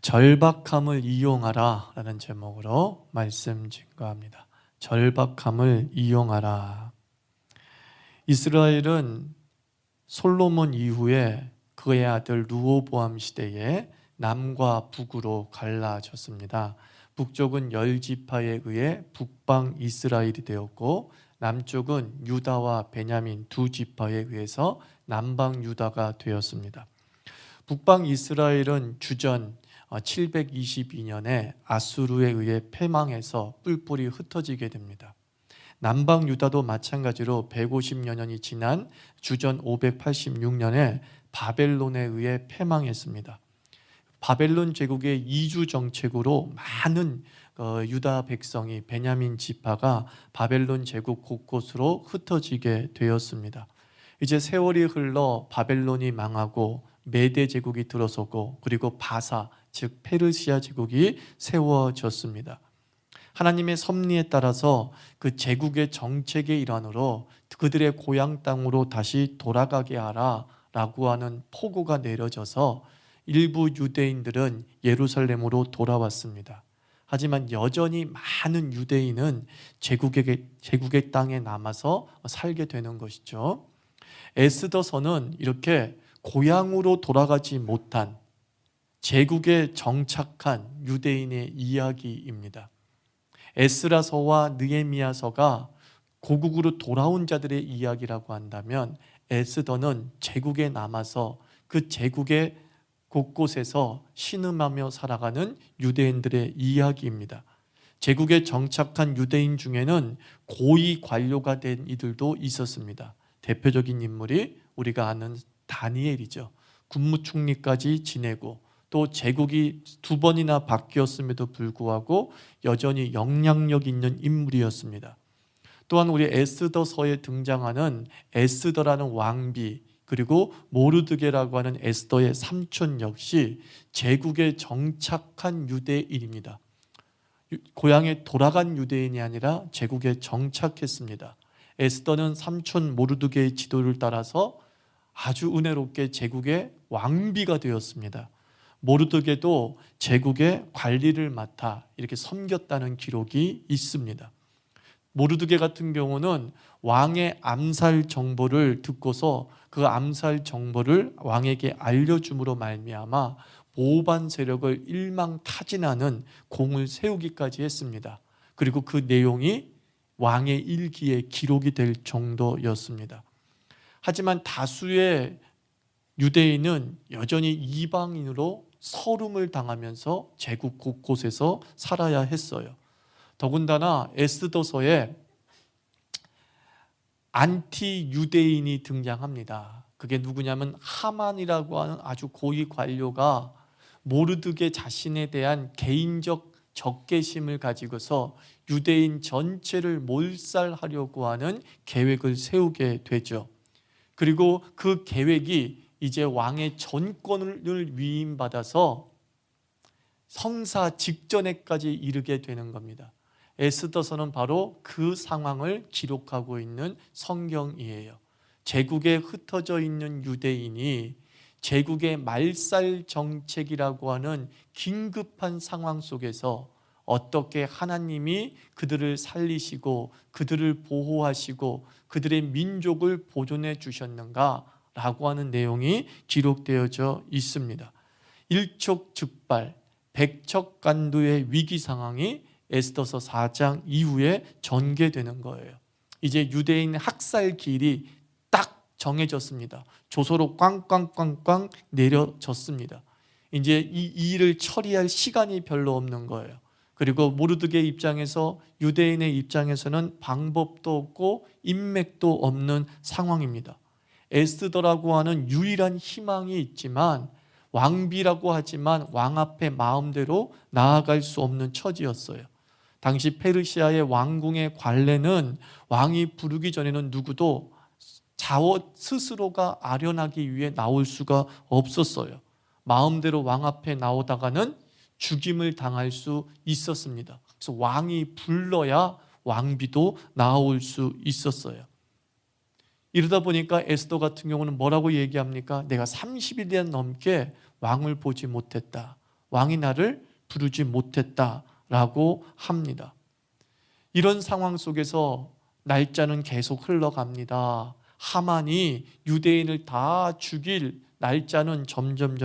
절박함을 이용하라 라는 제목으로 말씀 증거합니다. 절박함을 이용하라. 이스라엘은 솔로몬 이후에 그의 아들 르호보암 시대에 남과 북으로 갈라졌습니다. 북쪽은 10지파에 의해 북방 이스라엘이 되었고, 남쪽은 유다와 베냐민 두 지파에 의해서 남방 유다가 되었습니다. 북방 이스라엘은 주전 722년에 아수르에 의해 패망해서 뿔뿔이 흩어지게 됩니다. 남방 유다도 마찬가지로 150여 년이 지난 주전 586년에 바벨론에 의해 패망했습니다. 바벨론 제국의 이주 정책으로 많은 유다 백성이, 베냐민 지파가 바벨론 제국 곳곳으로 흩어지게 되었습니다. 이제 세월이 흘러 바벨론이 망하고 메대 제국이 들어서고, 그리고 바사 즉 페르시아 제국이 세워졌습니다. 하나님의 섭리에 따라서 그 제국의 정책의 일환으로 그들의 고향 땅으로 다시 돌아가게 하라 라고 하는 포고가 내려져서 일부 유대인들은 예루살렘으로 돌아왔습니다. 하지만 여전히 많은 유대인은 제국의 땅에 남아서 살게 되는 것이죠. 에스더서는 이렇게 고향으로 돌아가지 못한 제국에 정착한 유대인의 이야기입니다. 에스라서와 느헤미야서가 고국으로 돌아온 자들의 이야기라고 한다면, 에스더는 제국에 남아서 그 제국의 곳곳에서 신음하며 살아가는 유대인들의 이야기입니다. 제국에 정착한 유대인 중에는 고위 관료가 된 이들도 있었습니다. 대표적인 인물이 우리가 아는 다니엘이죠. 국무총리까지 지내고, 또 제국이 2번이나 바뀌었음에도 불구하고 여전히 영향력 있는 인물이었습니다. 또한 우리 에스더서에 등장하는 에스더라는 왕비, 그리고 모르드게라고 하는 에스더의 삼촌 역시 제국에 정착한 유대인입니다. 고향에 돌아간 유대인이 아니라 제국에 정착했습니다. 에스더는 삼촌 모르드게의 지도를 따라서 아주 은혜롭게 제국의 왕비가 되었습니다. 모르드게도 제국의 관리를 맡아 이렇게 섬겼다는 기록이 있습니다. 모르드게 같은 경우는 왕의 암살 정보를 듣고서 그 암살 정보를 왕에게 알려줌으로 말미암아 모반 세력을 일망타진하는 공을 세우기까지 했습니다. 그리고 그 내용이 왕의 일기에 기록이 될 정도였습니다. 하지만 다수의 유대인은 여전히 이방인으로 서름을 당하면서 제국 곳곳에서 살아야 했어요. 더군다나 에스더서에 안티 유대인이 등장합니다. 그게 누구냐면 하만이라고 하는 아주 고위 관료가 모르드게 자신에 대한 개인적 적개심을 가지고서 유대인 전체를 몰살하려고 하는 계획을 세우게 되죠. 그리고 그 계획이 이제 왕의 전권을 위임받아서 성사 직전에까지 이르게 되는 겁니다. 에스더서는 바로 그 상황을 기록하고 있는 성경이에요. 제국에 흩어져 있는 유대인이 제국의 말살 정책이라고 하는 긴급한 상황 속에서 어떻게 하나님이 그들을 살리시고 그들을 보호하시고 그들의 민족을 보존해 주셨는가 라고 하는 내용이 기록되어져 있습니다. 일촉즉발, 백척간두의 위기 상황이 에스더서 4장 이후에 전개되는 거예요. 이제 유대인 학살 길이 딱 정해졌습니다. 조서로 꽝꽝꽝꽝 내려졌습니다. 이제 이 일을 처리할 시간이 별로 없는 거예요. 그리고 모르드게 입장에서, 유대인의 입장에서는 방법도 없고 인맥도 없는 상황입니다. 에스더라고 하는 유일한 희망이 있지만, 왕비라고 하지만 왕 앞에 마음대로 나아갈 수 없는 처지였어요. 당시 페르시아의 왕궁의 관례는 왕이 부르기 전에는 누구도 스스로가 아련하기 위해 나올 수가 없었어요. 마음대로 왕 앞에 나오다가는 죽임을 당할 수 있었습니다. 그래서 왕이 불러야 왕비도 나올 수 있었어요. 이러다 보니까 에스더 같은 경우는 뭐라고 얘기합니까? 내가 30일이 넘게 왕을 보지 못했다. 왕이 나를 부르지 못했다라고 합니다. 이런 상황 속에서 날짜는 계속 흘러갑니다. 하만이 유대인을 다 죽일 날짜는 점점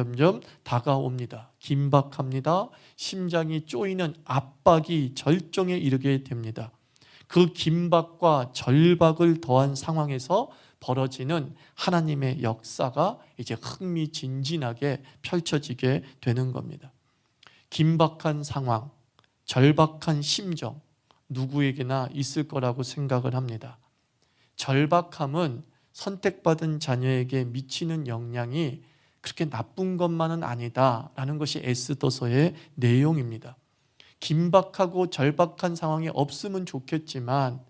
다가옵니다. 긴박합니다. 심장이 쪼이는 압박이 절정에 이르게 됩니다. 그 긴박과 절박을 더한 상황에서 벌어지는 하나님의 역사가 이제 흥미진진하게 펼쳐지게 되는 겁니다. 긴박한 상황, 절박한 심정, 누구에게나 있을 거라고 생각을 합니다. 절박함은 선택받은 자녀에게 미치는 영향이 그렇게 나쁜 것만은 아니다라는 것이 에스더서의 내용입니다. 긴박하고 절박한 상황이 없으면 좋겠지만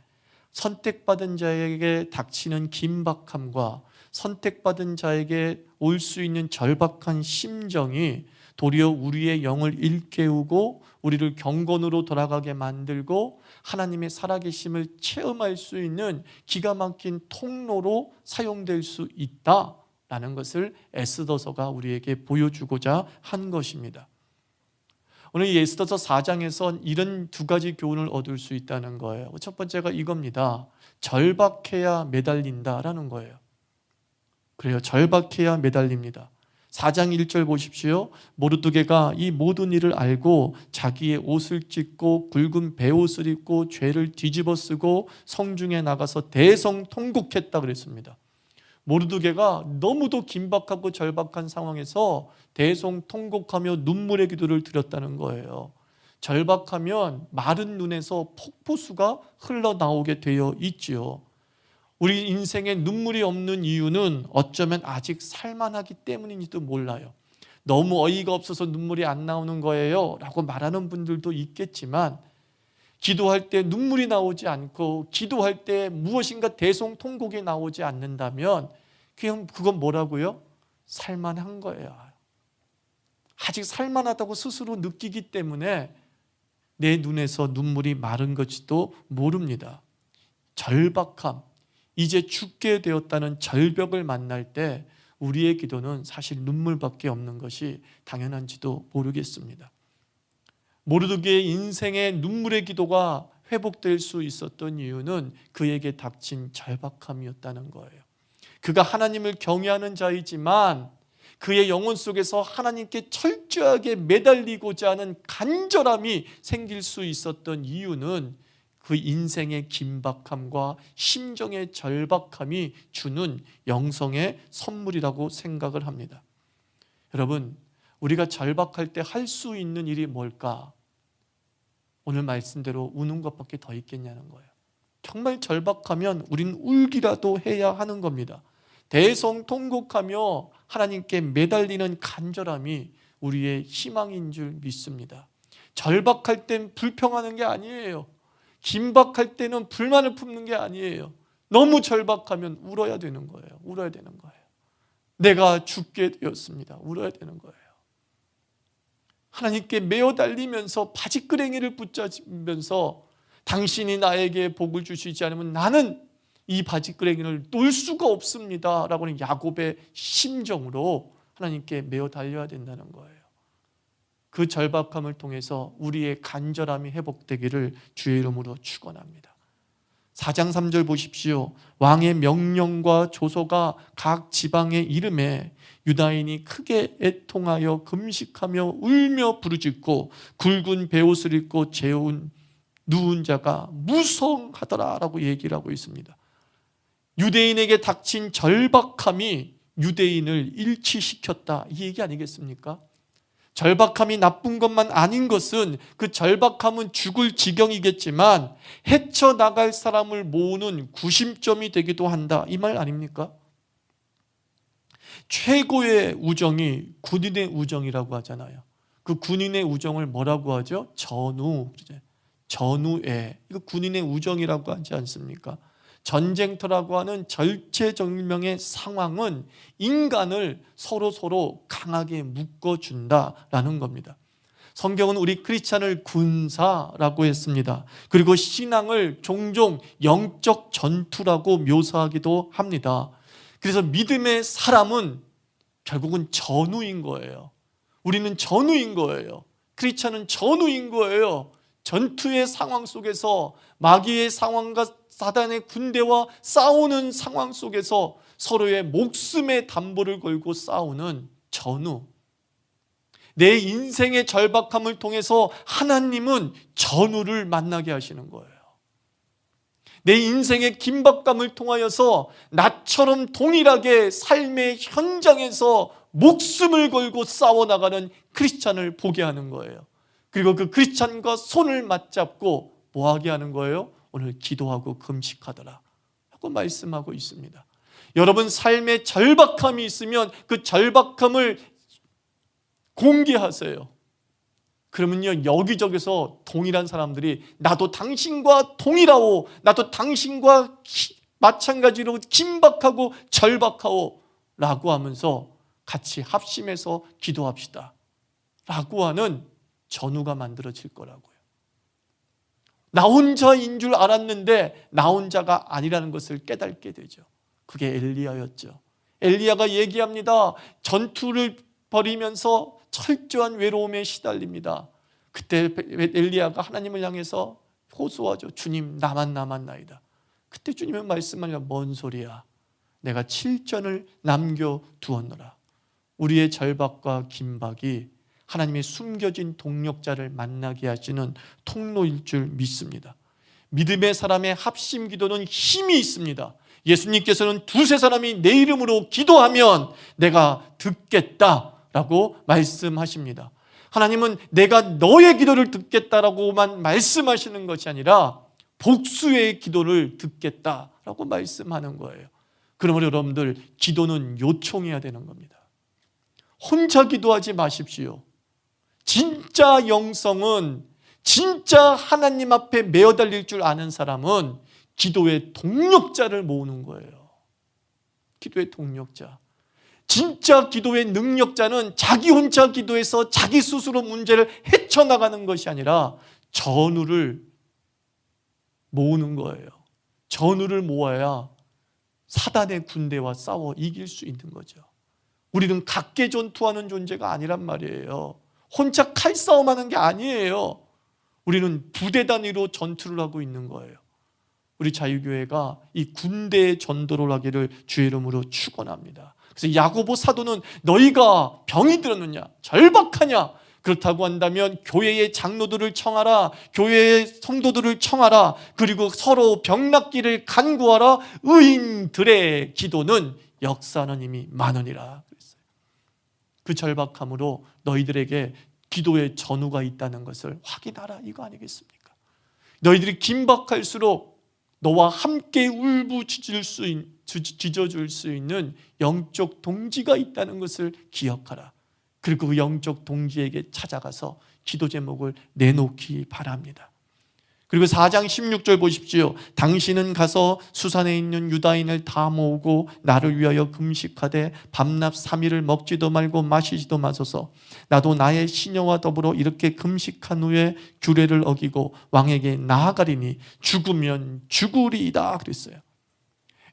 선택받은 자에게 닥치는 긴박함과 선택받은 자에게 올 수 있는 절박한 심정이 도리어 우리의 영을 일깨우고 우리를 경건으로 돌아가게 만들고 하나님의 살아계심을 체험할 수 있는 기가 막힌 통로로 사용될 수 있다라는 것을 에스더서가 우리에게 보여주고자 한 것입니다. 오늘 이 에스더서 4장에선 이런 두 가지 교훈을 얻을 수 있다는 거예요. 첫 번째가 이겁니다. 절박해야 매달린다라는 거예요. 그래요. 절박해야 매달립니다. 4장 1절 보십시오. 모르드게가 이 모든 일을 알고 자기의 옷을 찢고 굵은 베옷을 입고 죄를 뒤집어 쓰고 성중에 나가서 대성통곡했다 그랬습니다. 모르드게가 너무도 긴박하고 절박한 상황에서 대성통곡하며 눈물의 기도를 드렸다는 거예요. 절박하면 마른 눈에서 폭포수가 흘러나오게 되어 있지요. 우리 인생에 눈물이 없는 이유는 어쩌면 아직 살만하기 때문인지도 몰라요. 너무 어이가 없어서 눈물이 안 나오는 거예요 라고 말하는 분들도 있겠지만, 기도할 때 눈물이 나오지 않고 기도할 때 무엇인가 대성통곡이 나오지 않는다면 그건 뭐라고요? 살만한 거예요. 아직 살만하다고 스스로 느끼기 때문에 내 눈에서 눈물이 마른 것지도 모릅니다. 절박함, 이제 죽게 되었다는 절벽을 만날 때 우리의 기도는 사실 눈물밖에 없는 것이 당연한지도 모르겠습니다. 모르드게의 인생의 눈물의 기도가 회복될 수 있었던 이유는 그에게 닥친 절박함이었다는 거예요. 그가 하나님을 경외하는 자이지만 그의 영혼 속에서 하나님께 철저하게 매달리고자 하는 간절함이 생길 수 있었던 이유는 그 인생의 긴박함과 심정의 절박함이 주는 영성의 선물이라고 생각을 합니다. 여러분, 우리가 절박할 때 할 수 있는 일이 뭘까? 오늘 말씀대로 우는 것밖에 더 있겠냐는 거예요. 정말 절박하면 우리는 울기라도 해야 하는 겁니다. 대성통곡하며 하나님께 매달리는 간절함이 우리의 희망인 줄 믿습니다. 절박할 땐 불평하는 게 아니에요. 긴박할 때는 불만을 품는 게 아니에요. 너무 절박하면 울어야 되는 거예요. 울어야 되는 거예요. 내가 죽게 되었습니다. 울어야 되는 거예요. 하나님께 매어 달리면서 바지끄레기를 붙잡으면서 당신이 나에게 복을 주시지 않으면 나는 이 바지끄레기를 놓을 수가 없습니다 라고는 야곱의 심정으로 하나님께 매어 달려야 된다는 거예요. 그 절박함을 통해서 우리의 간절함이 회복되기를 주의 이름으로 축원합니다. 4장 3절 보십시오. 왕의 명령과 조서가 각 지방에 이름에 유다인이 크게 애통하여 금식하며 울며 부르짖고 굵은 베옷을 입고 누운 자가 무성하더라 라고 얘기를 하고 있습니다. 유대인에게 닥친 절박함이 유대인을 일치시켰다, 이 얘기 아니겠습니까? 절박함이 나쁜 것만 아닌 것은 그 절박함은 죽을 지경이겠지만 헤쳐나갈 사람을 모으는 구심점이 되기도 한다, 이 말 아닙니까? 최고의 우정이 군인의 우정이라고 하잖아요. 그 군인의 우정을 뭐라고 하죠? 전우애. 이거 군인의 우정이라고 하지 않습니까? 전쟁터라고 하는 절체절명의 상황은 인간을 서로 강하게 묶어준다라는 겁니다. 성경은 우리 크리스찬을 군사라고 했습니다. 그리고 신앙을 종종 영적 전투라고 묘사하기도 합니다. 그래서 믿음의 사람은 결국은 전우인 거예요. 우리는 전우인 거예요. 크리스찬은 전우인 거예요. 전투의 상황 속에서 마귀의 상황과 사단의 군대와 싸우는 상황 속에서 서로의 목숨의 담보를 걸고 싸우는 전우. 내 인생의 절박함을 통해서 하나님은 전우를 만나게 하시는 거예요. 내 인생의 긴박감을 통하여서 나처럼 동일하게 삶의 현장에서 목숨을 걸고 싸워나가는 크리스찬을 보게 하는 거예요. 그리고 그 크리스찬과 손을 맞잡고 뭐하게 하는 거예요? 오늘 기도하고 금식하더라 하고 말씀하고 있습니다. 여러분 삶에 절박함이 있으면 그 절박함을 공개하세요. 그러면요 여기저기서 동일한 사람들이 나도 당신과 동일하오, 나도 당신과 마찬가지로 긴박하고 절박하오 라고 하면서 같이 합심해서 기도합시다 라고 하는 전우가 만들어질 거라고요. 나 혼자인 줄 알았는데 나 혼자가 아니라는 것을 깨닫게 되죠. 그게 엘리야였죠. 엘리야가 얘기합니다. 전투를 벌이면서 철저한 외로움에 시달립니다. 그때 엘리야가 하나님을 향해서 호소하죠. 주님 나만 남았나이다. 그때 주님은 말씀하냐, 뭔 소리야, 내가 7전을 남겨두었노라. 우리의 절박과 긴박이 하나님의 숨겨진 동력자를 만나게 하시는 통로일 줄 믿습니다. 믿음의 사람의 합심 기도는 힘이 있습니다. 예수님께서는 두세 사람이 내 이름으로 기도하면 내가 듣겠다라고 말씀하십니다. 하나님은 내가 너의 기도를 듣겠다라고만 말씀하시는 것이 아니라 복수의 기도를 듣겠다라고 말씀하는 거예요. 그러므로 여러분들 기도는 요청해야 되는 겁니다. 혼자 기도하지 마십시오. 진짜 영성은, 진짜 하나님 앞에 매어 달릴 줄 아는 사람은 기도의 동력자를 모으는 거예요. 기도의 동력자. 진짜 기도의 능력자는 자기 혼자 기도해서 자기 스스로 문제를 헤쳐나가는 것이 아니라 전우를 모으는 거예요. 전우를 모아야 사단의 군대와 싸워 이길 수 있는 거죠. 우리는 각계 전투하는 존재가 아니란 말이에요. 혼자 칼싸움하는 게 아니에요. 우리는 부대 단위로 전투를 하고 있는 거예요. 우리 자유교회가 이 군대의 전도를 하기를 주의 이름으로 축원합니다. 그래서 야고보 사도는 너희가 병이 들었느냐, 절박하냐, 그렇다고 한다면 교회의 장로들을 청하라, 교회의 성도들을 청하라, 그리고 서로 병낫기를 간구하라. 의인들의 기도는 역사는 이미 많으니라 그랬어요. 그 절박함으로 너희들에게 기도의 전우가 있다는 것을 확인하라, 이거 아니겠습니까? 너희들이 긴박할수록 너와 함께 울부짖어줄 수 있는 영적 동지가 있다는 것을 기억하라. 그리고 그 영적 동지에게 찾아가서 기도 제목을 내놓기 바랍니다. 그리고 4장 16절 보십시오. 당신은 가서 수산에 있는 유다인을 다 모으고 나를 위하여 금식하되 밤낮 3일을 먹지도 말고 마시지도 마소서. 나도 나의 시녀와 더불어 이렇게 금식한 후에 규례를 어기고 왕에게 나아가리니 죽으면 죽으리이다 그랬어요.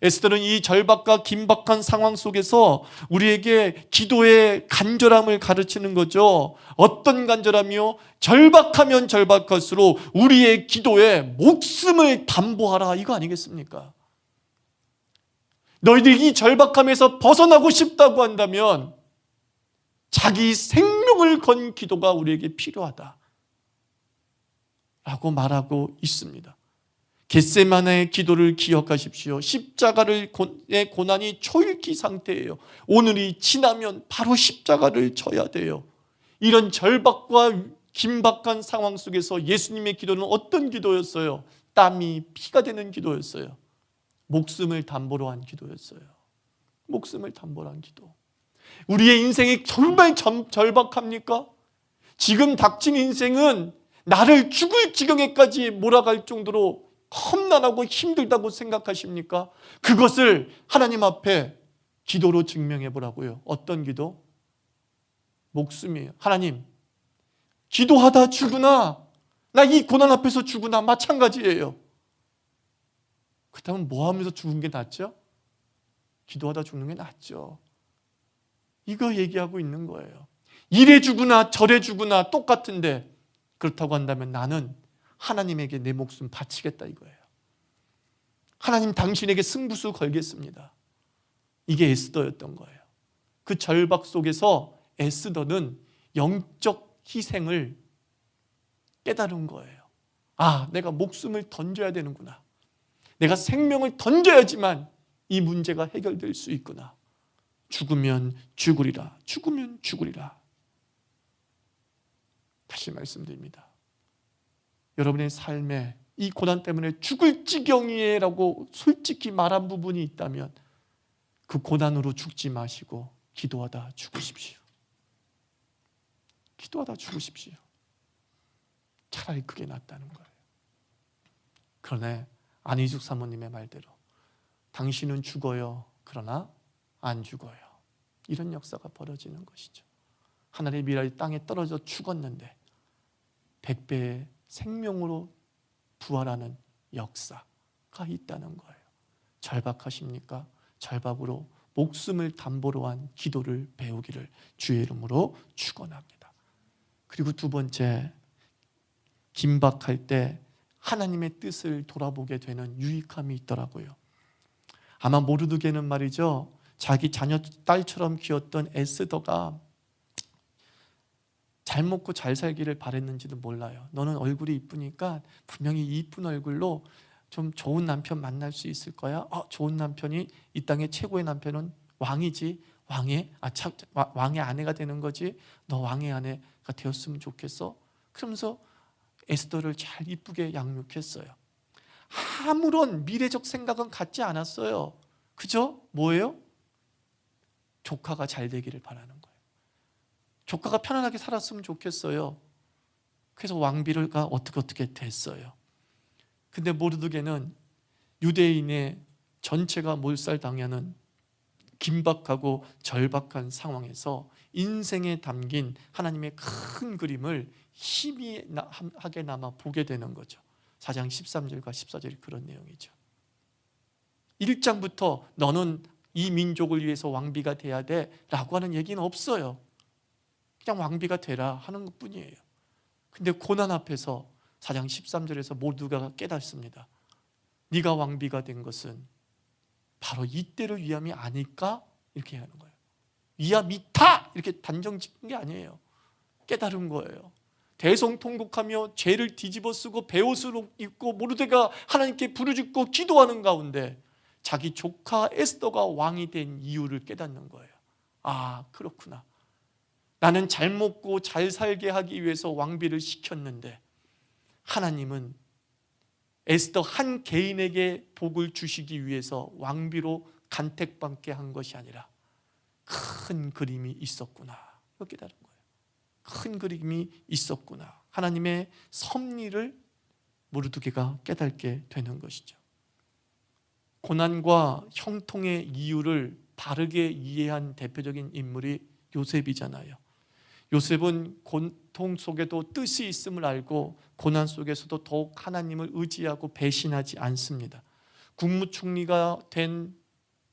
에스더는 이 절박과 긴박한 상황 속에서 우리에게 기도의 간절함을 가르치는 거죠. 어떤 간절함이요? 절박하면 절박할수록 우리의 기도에 목숨을 담보하라, 이거 아니겠습니까? 너희들이 이 절박함에서 벗어나고 싶다고 한다면 자기 생명을 건 기도가 우리에게 필요하다 라고 말하고 있습니다. 겟세마네의 기도를 기억하십시오. 십자가의 고난이 초일기 상태예요. 오늘이 지나면 바로 십자가를 져야 돼요. 이런 절박과 긴박한 상황 속에서 예수님의 기도는 어떤 기도였어요? 땀이 피가 되는 기도였어요. 목숨을 담보로 한 기도였어요. 목숨을 담보로 한 기도. 우리의 인생이 정말 절박합니까? 지금 닥친 인생은 나를 죽을 지경에까지 몰아갈 정도로 험난하고 힘들다고 생각하십니까? 그것을 하나님 앞에 기도로 증명해 보라고요. 어떤 기도? 목숨이에요. 하나님, 기도하다 죽으나, 나 이 고난 앞에서 죽으나 마찬가지예요. 그렇다면 뭐 하면서 죽은 게 낫죠? 기도하다 죽는 게 낫죠. 이거 얘기하고 있는 거예요. 이래 주구나 저래 주구나 똑같은데, 그렇다고 한다면 나는 하나님에게 내 목숨 바치겠다 이거예요. 하나님 당신에게 승부수 걸겠습니다. 이게 에스더였던 거예요. 그 절박 속에서 에스더는 영적 희생을 깨달은 거예요. 아, 내가 목숨을 던져야 되는구나. 내가 생명을 던져야지만 이 문제가 해결될 수 있구나. 죽으면 죽으리라. 죽으면 죽으리라. 다시 말씀드립니다. 여러분의 삶에 이 고난 때문에 죽을 지경이에라고 솔직히 말한 부분이 있다면 그 고난으로 죽지 마시고 기도하다 죽으십시오. 기도하다 죽으십시오. 차라리 그게 낫다는 거예요. 그러나 안희숙 사모님의 말대로 당신은 죽어요. 그러나 안 죽어요. 이런 역사가 벌어지는 것이죠. 하늘의 미랄이 땅에 떨어져 죽었는데 100배의 생명으로 부활하는 역사가 있다는 거예요. 절박하십니까? 절박으로 목숨을 담보로 한 기도를 배우기를 주의 이름으로 축원합니다. 그리고 두 번째, 긴박할 때 하나님의 뜻을 돌아보게 되는 유익함이 있더라고요. 아마 모르드게는 말이죠, 자기 자녀 딸처럼 키웠던 에스더가 잘 먹고 잘 살기를 바랬는지도 몰라요. 너는 얼굴이 이쁘니까 분명히 이쁜 얼굴로 좀 좋은 남편 만날 수 있을 거야. 좋은 남편이 이 땅의 최고의 남편은 왕이지. 왕의 아내가 되는 거지. 너 왕의 아내가 되었으면 좋겠어. 그러면서 에스더를 잘 이쁘게 양육했어요. 아무런 미래적 생각은 갖지 않았어요. 그죠? 뭐예요? 조카가 잘 되기를 바라는 거예요. 조카가 편안하게 살았으면 좋겠어요. 그래서 왕비가 어떻게 됐어요. 근데 모르드게는 유대인의 전체가 몰살당하는 긴박하고 절박한 상황에서 인생에 담긴 하나님의 큰 그림을 희미하게나마 보게 되는 거죠. 4장 13절과 14절이 그런 내용이죠. 1장부터 너는 이 민족을 위해서 왕비가 돼야 돼 라고 하는 얘기는 없어요. 그냥 왕비가 되라 하는 것뿐이에요. 근데 고난 앞에서 4장 13절에서 모두가 깨닫습니다. 네가 왕비가 된 것은 바로 이때를 위함이 아닐까? 이렇게 하는 거예요. 위함이다! 이렇게 단정 짓는 게 아니에요. 깨달은 거예요. 대성통곡하며 죄를 뒤집어 쓰고 베옷을 입고 모르드게가 하나님께 부르짖고 기도하는 가운데 자기 조카 에스더가 왕이 된 이유를 깨닫는 거예요. 아, 그렇구나. 나는 잘 먹고 잘 살게 하기 위해서 왕비를 시켰는데 하나님은 에스더 한 개인에게 복을 주시기 위해서 왕비로 간택받게 한 것이 아니라 큰 그림이 있었구나. 이렇게 깨달은 거예요. 큰 그림이 있었구나. 하나님의 섭리를 모르드게가 깨닫게 되는 것이죠. 고난과 형통의 이유를 바르게 이해한 대표적인 인물이 요셉이잖아요. 요셉은 고통 속에도 뜻이 있음을 알고 고난 속에서도 더욱 하나님을 의지하고 배신하지 않습니다. 국무총리가 된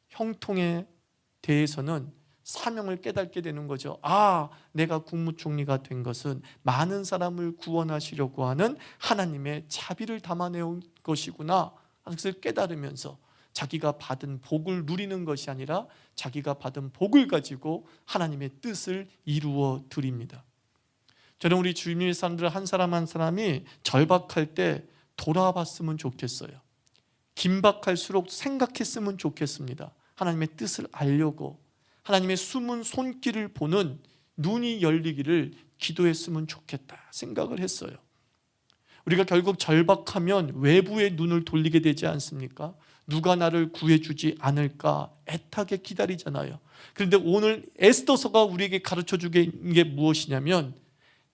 형통에 대해서는 사명을 깨닫게 되는 거죠. 아, 내가 국무총리가 된 것은 많은 사람을 구원하시려고 하는 하나님의 자비를 담아내온 것이구나. 그것을 깨달으면서 자기가 받은 복을 누리는 것이 아니라 자기가 받은 복을 가지고 하나님의 뜻을 이루어 드립니다. 저는 우리 주님의 사람들 한 사람 한 사람이 절박할 때 돌아봤으면 좋겠어요. 긴박할수록 생각했으면 좋겠습니다. 하나님의 뜻을 알려고 하나님의 숨은 손길을 보는 눈이 열리기를 기도했으면 좋겠다 생각을 했어요. 우리가 결국 절박하면 외부의 눈을 돌리게 되지 않습니까? 누가 나를 구해주지 않을까 애타게 기다리잖아요. 그런데 오늘 에스더서가 우리에게 가르쳐주는 게 무엇이냐면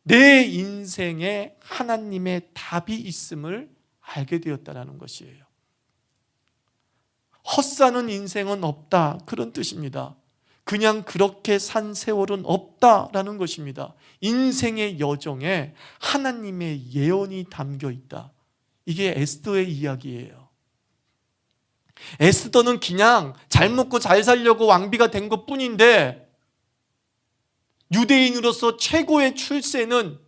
내 인생에 하나님의 답이 있음을 알게 되었다는 것이에요. 헛사는 인생은 없다, 그런 뜻입니다. 그냥 그렇게 산 세월은 없다라는 것입니다. 인생의 여정에 하나님의 예언이 담겨 있다. 이게 에스더의 이야기예요. 에스더는 그냥 잘 먹고 잘 살려고 왕비가 된 것뿐인데 유대인으로서 최고의 출세는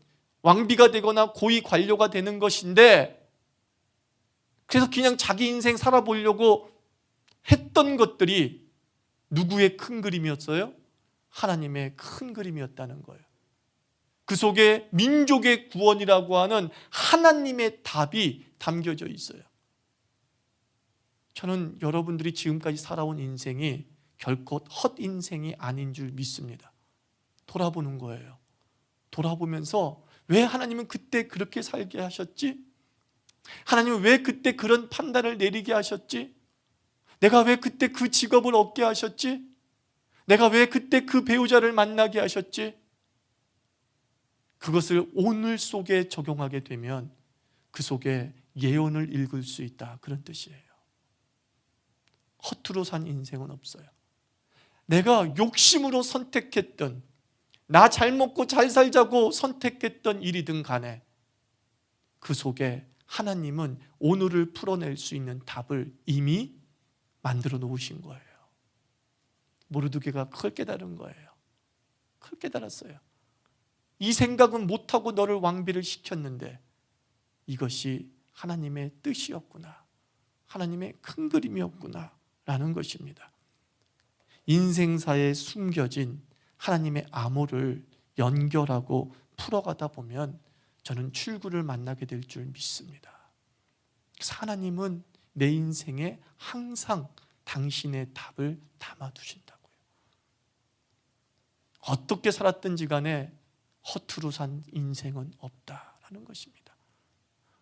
왕비가 되거나 고위 관료가 되는 것인데, 그래서 그냥 자기 인생 살아보려고 했던 것들이 누구의 큰 그림이었어요? 하나님의 큰 그림이었다는 거예요. 그 속에 민족의 구원이라고 하는 하나님의 답이 담겨져 있어요. 저는 여러분들이 지금까지 살아온 인생이 결코 헛 인생이 아닌 줄 믿습니다. 돌아보는 거예요. 돌아보면서 왜 하나님은 그때 그렇게 살게 하셨지? 하나님은 왜 그때 그런 판단을 내리게 하셨지? 내가 왜 그때 그 직업을 얻게 하셨지? 내가 왜 그때 그 배우자를 만나게 하셨지? 그것을 오늘 속에 적용하게 되면 그 속에 예언을 읽을 수 있다, 그런 뜻이에요. 허투루 산 인생은 없어요. 내가 욕심으로 선택했던, 나 잘 먹고 잘 살자고 선택했던 일이든 간에 그 속에 하나님은 오늘을 풀어낼 수 있는 답을 이미 만들어 놓으신 거예요. 모르드게가 그걸 깨달은 거예요. 그걸 깨달았어요. 이 생각은 못하고 너를 왕비를 시켰는데 이것이 하나님의 뜻이었구나, 하나님의 큰 그림이었구나 라는 것입니다. 인생사에 숨겨진 하나님의 암호를 연결하고 풀어가다 보면 저는 출구를 만나게 될 줄 믿습니다. 그래서 하나님은 내 인생에 항상 당신의 답을 담아두신다고요. 어떻게 살았든지 간에 허투루 산 인생은 없다라는 것입니다.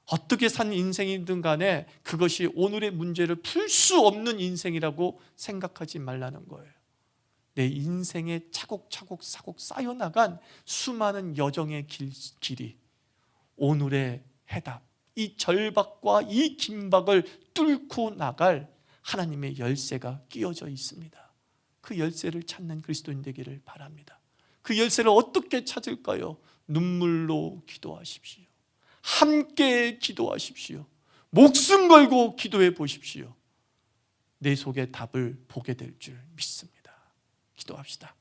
어떻게 산 인생이든 간에 그것이 오늘의 문제를 풀 수 없는 인생이라고 생각하지 말라는 거예요. 내 인생에 차곡차곡 쌓여나간 수많은 여정의 길이 오늘의 해답, 이 절박과 이 긴박을 뚫고 나갈 하나님의 열쇠가 끼어져 있습니다. 그 열쇠를 찾는 그리스도인 되기를 바랍니다. 그 열쇠를 어떻게 찾을까요? 눈물로 기도하십시오. 함께 기도하십시오. 목숨 걸고 기도해 보십시오. 내 속의 답을 보게 될 줄 믿습니다. 기도합시다.